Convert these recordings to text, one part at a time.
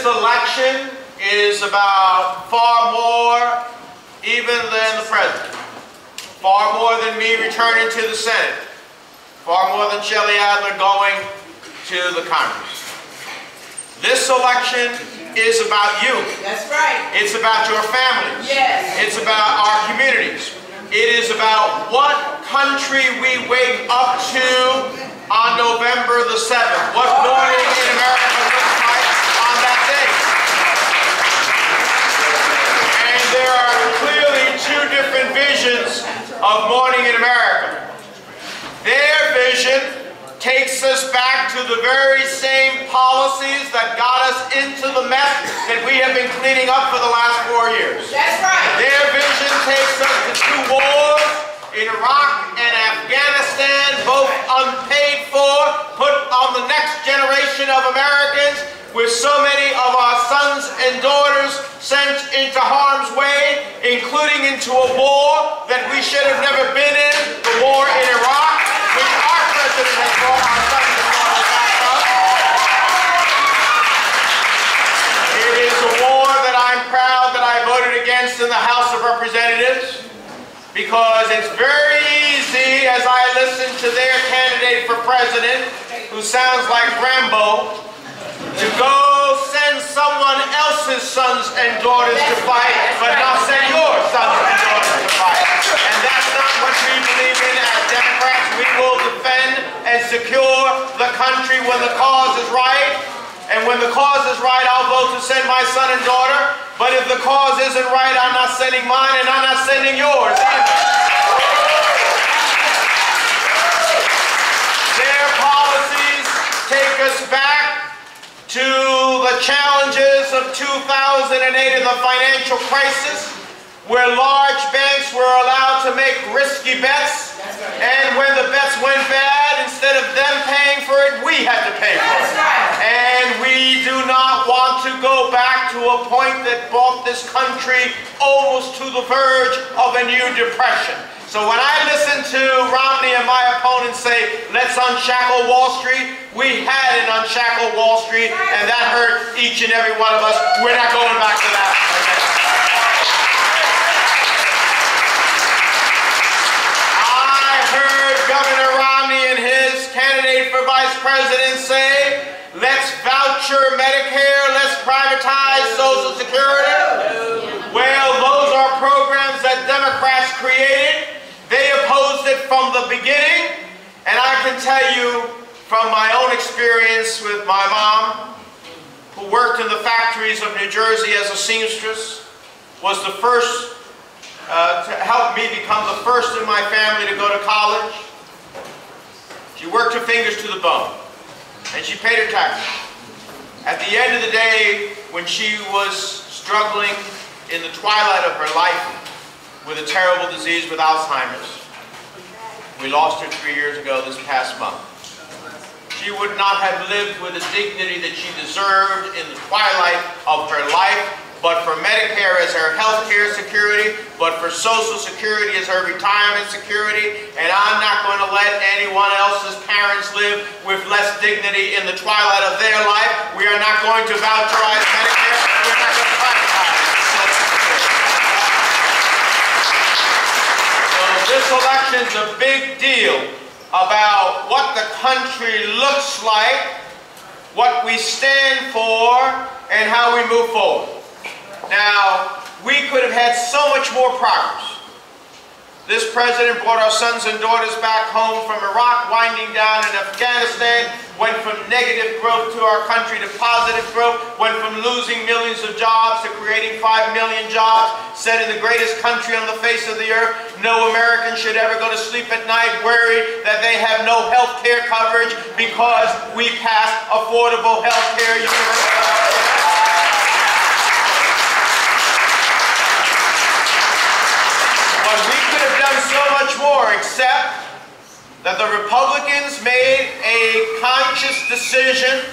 election is about far more even than the president, far more than me returning to the Senate, far more than Shelley Adler going to the Congress. This election is about you. That's right. It's about your families. Yes. It's about our communities. It is about what country we wake up to on November the 7th. What morning in America looks like on that day. And there are clearly two different visions of morning in America. Their vision takes us back to the very same policies that got us into the mess that we have been cleaning up for the last 4 years. That's right. Their vision takes us to two wars in Iraq and Afghanistan, both unpaid for, put on the next generation of Americans, with so many of our sons and daughters sent into harm's way, including into a war that we should have never been in, the war in Iraq, which our president has brought our sons and daughters back from. It is a war that I'm proud that I voted against in the House of Representatives, because it's very easy, as I listen to their candidate for president, who sounds like Rambo, to go send someone else's sons and daughters to fight, but not send your sons and daughters to fight. And that's not what we believe in as Democrats. We will defend and secure the country when the cause is right. And when the cause is right, I'll vote to send my son and daughter. But if the cause isn't right, I'm not sending mine, and I'm not sending yours either. Their policies take us back to the challenges of 2008 and the financial crisis, where large banks were allowed to make risky bets, and when the bets went bad, instead of them paying for it, we had to pay for it. And we do not want to go back to a point that brought this country almost to the verge of a new depression. So when I listen to Romney and my opponents say, let's unshackle Wall Street, we had an unshackled Wall Street, and that hurt each and every one of us. We're not going back to that. I heard Governor Romney and his candidate for vice president say, let's voucher Medicare, let's privatize Social Security. Well, those are programs that Democrats created. They opposed it from the beginning, and I can tell you from my own experience with my mom, who worked in the factories of New Jersey as a seamstress, was the first to help me become the first in my family to go to college. She worked her fingers to the bone, and she paid her taxes. At the end of the day, when she was struggling in the twilight of her life with a terrible disease with Alzheimer's, we lost her 3 years ago this past month. She would not have lived with the dignity that she deserved in the twilight of her life, but for Medicare as her health care security, but for Social Security as her retirement security, and I'm not going to let anyone else's parents live with less dignity in the twilight of their life. We are not going to voucherize Medicare. We're not going to privatize Social Security. So this election's a big deal about what the country looks like, what we stand for, and how we move forward. Now, we could have had so much more progress. This president brought our sons and daughters back home from Iraq, winding down in Afghanistan, went from negative growth to our country to positive growth, went from losing millions of jobs to creating 5 million jobs, said in the greatest country on the face of the earth, no American should ever go to sleep at night worried that they have no health care coverage because we passed affordable health care, universal health care. But we could have done so much more, except that the Republicans made a conscious decision,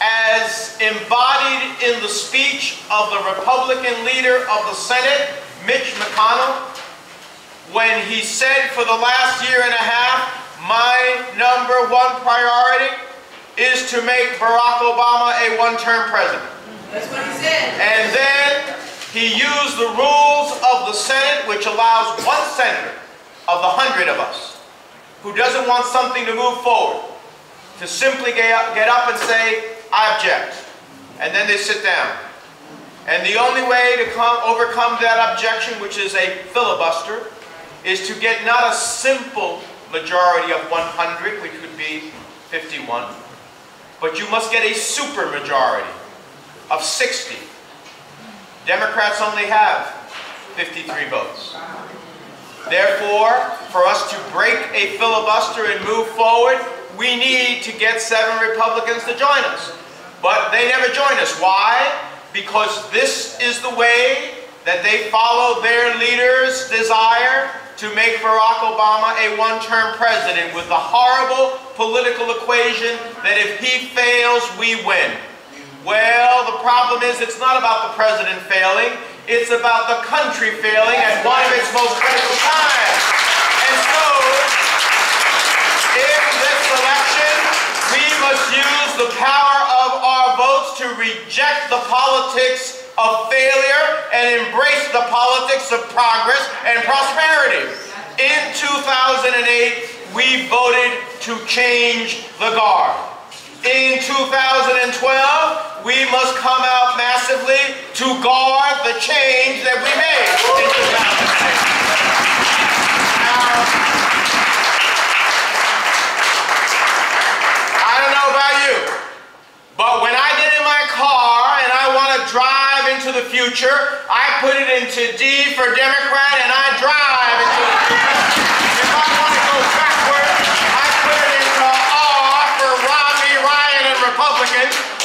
as embodied in the speech of the Republican leader of the Senate, Mitch McConnell, when he said for the last year and a half, my #1 priority is to make Barack Obama a one-term president. That's what he said. And then he used the rules of the Senate, which allows one senator of the 100 of us who doesn't want something to move forward to simply get up and say, I object. And then they sit down. And the only way to overcome that objection, which is a filibuster, is to get not a simple majority of 100, which would be 51, but you must get a super majority of 60. Democrats only have 53 votes. Therefore, for us to break a filibuster and move forward, we need to get 7 Republicans to join us. But they never join us. Why? Because this is the way that they follow their leader's desire to make Barack Obama a one-term president with the horrible political equation that if he fails, we win. Well, the problem is it's not about the president failing, it's about the country failing at one of its most critical times. And so, in this election, we must use the power of our votes to reject the politics of failure and embrace the politics of progress and prosperity. In 2008, we voted to change the guard. In 2012, we must come out massively to guard the change that we made in 2008. I don't know about you, but when I get in my car and I want to drive into the future, I put it into D for Democrat and I drive into the future. If I want to go backward, I put it into R for Romney, Ryan, and Republican.